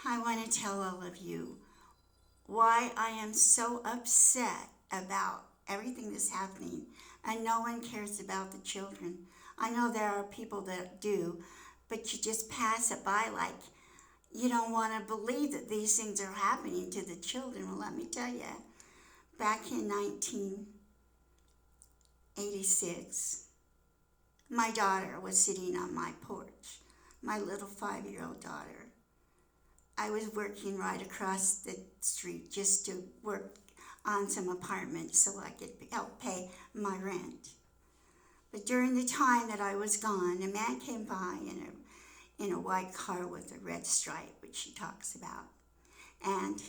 I want to tell all of you why I am so upset about everything that's happening, and no one cares about the children. I know there are people that do, but you just pass it by like you don't want to believe that these things are happening to the children. Well, let me tell you, back in 1986, my daughter was sitting on my porch, my little 5-year-old daughter. I was working right across the street just to work on some apartments so I could help pay my rent. But during the time that I was gone, a man came by in a white car with a red stripe, which she talks about, and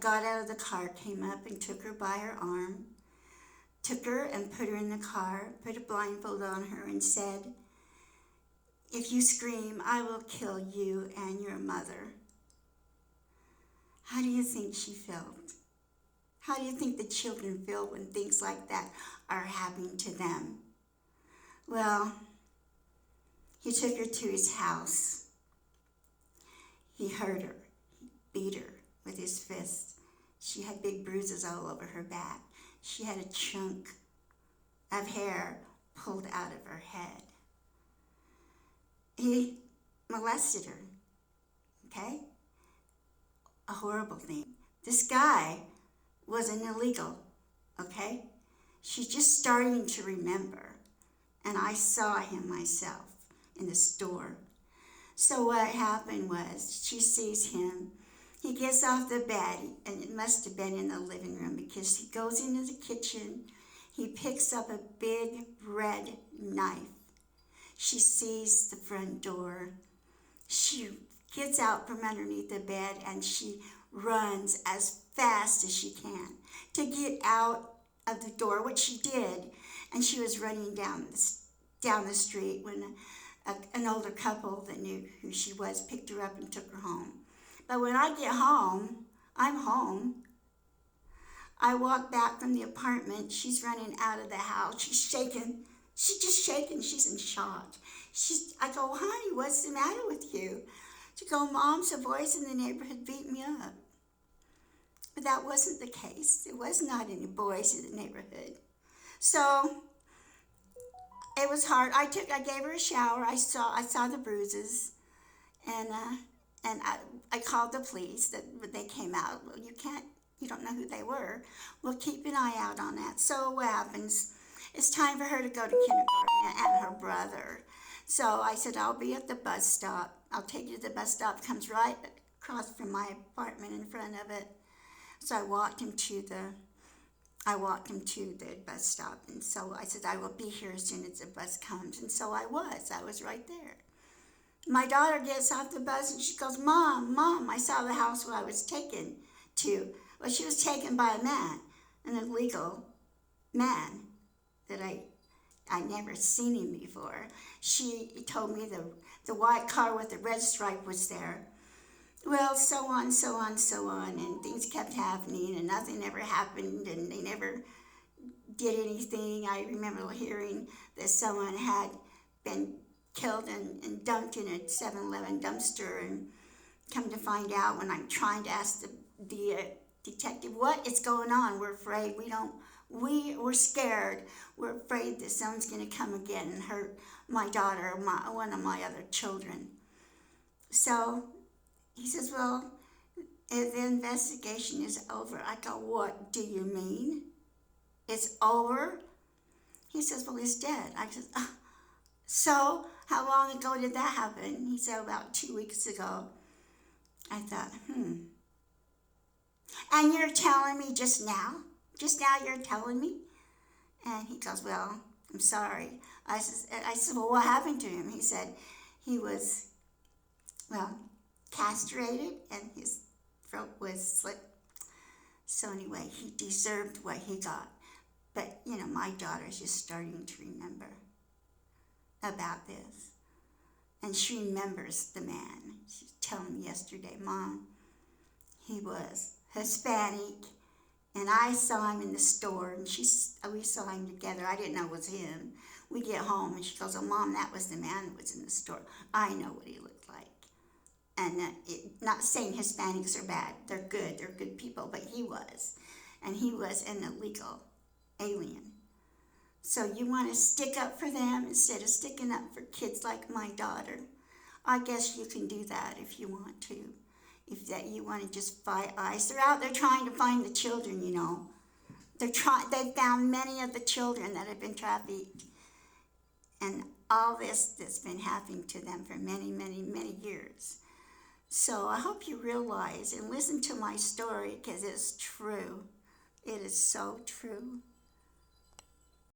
got out of the car, came up and took her by her arm, took her and put her in the car, put a blindfold on her and said, "If you scream, I will kill you and your mother." How do you think she felt? How do you think the children feel when things like that are happening to them? Well, he took her to his house. He hurt her. He beat her with his fists. She had big bruises all over her back. She had a chunk of hair pulled out of her head. He molested her, okay? A horrible thing. This guy was an illegal, okay? She's just starting to remember, and I saw him myself in the store. So what happened was she sees him. He gets off the bed, and it must have been in the living room because he goes into the kitchen. He picks up a big red knife. She sees the front door. She gets out from underneath the bed and she runs as fast as she can to get out of the door, which she did. And she was running down the street when an older couple that knew who she was picked her up and took her home. But when I get home, I'm home. I walk back from the apartment. She's running out of the house. She's shaking. She's just shaking. She's in shock. I go, "Honey, what's the matter with you?" She goes, "Mom's a voice in the neighborhood beat me up." But that wasn't the case. There was not any boys in the neighborhood. So it was hard. I gave her a shower. I saw the bruises, and I called the police. That they came out. Well, you don't know who they were. Well, keep an eye out on that. So what happens? It's time for her to go to kindergarten and her brother. So I said, "I'll be at the bus stop. I'll take you to the bus stop." Comes right across from my apartment in front of it. So I walked him to the bus stop. And so I said, "I will be here as soon as the bus comes." And so I was right there. My daughter gets off the bus and she goes, Mom, I saw the house where I was taken to. Well, she was taken by a man, an illegal man that I never seen him before. She told me the white car with the red stripe was there. Well, so on, and things kept happening, and nothing ever happened, and they never did anything. I remember hearing that someone had been killed and dumped in a 7-Eleven dumpster, and come to find out when I'm trying to ask the detective, "What is going on? We're afraid. We're scared. We're afraid that someone's going to come again and hurt my daughter or one of my other children." So he says, "Well, the investigation is over." I go, "What do you mean? It's over?" He says, "Well, he's dead." I said, "So how long ago did that happen?" He said, "About 2 weeks ago." I thought, "And you're telling me just now? Just now you're telling me?" And he goes, "Well, I'm sorry." I said, "Well, what happened to him?" He said he was, castrated and his throat was slit. So anyway, he deserved what he got. But, my daughter's just starting to remember about this. And she remembers the man. She was telling me yesterday, "Mom, he was Hispanic, and I saw him in the store, and we saw him together. I didn't know it was him. We get home, and she goes, 'Oh, Mom, that was the man that was in the store. I know what he looked like.'" And not saying Hispanics are bad. They're good. They're good people. But he was. And he was an illegal alien. So you want to stick up for them instead of sticking up for kids like my daughter. I guess you can do that if you want to. If that you want to just fight ICE. They're out there trying to find the children, you know. They found many of the children that have been trafficked. And all this that's been happening to them for many, many, many years. So I hope you realize and listen to my story because it's true. It is so true.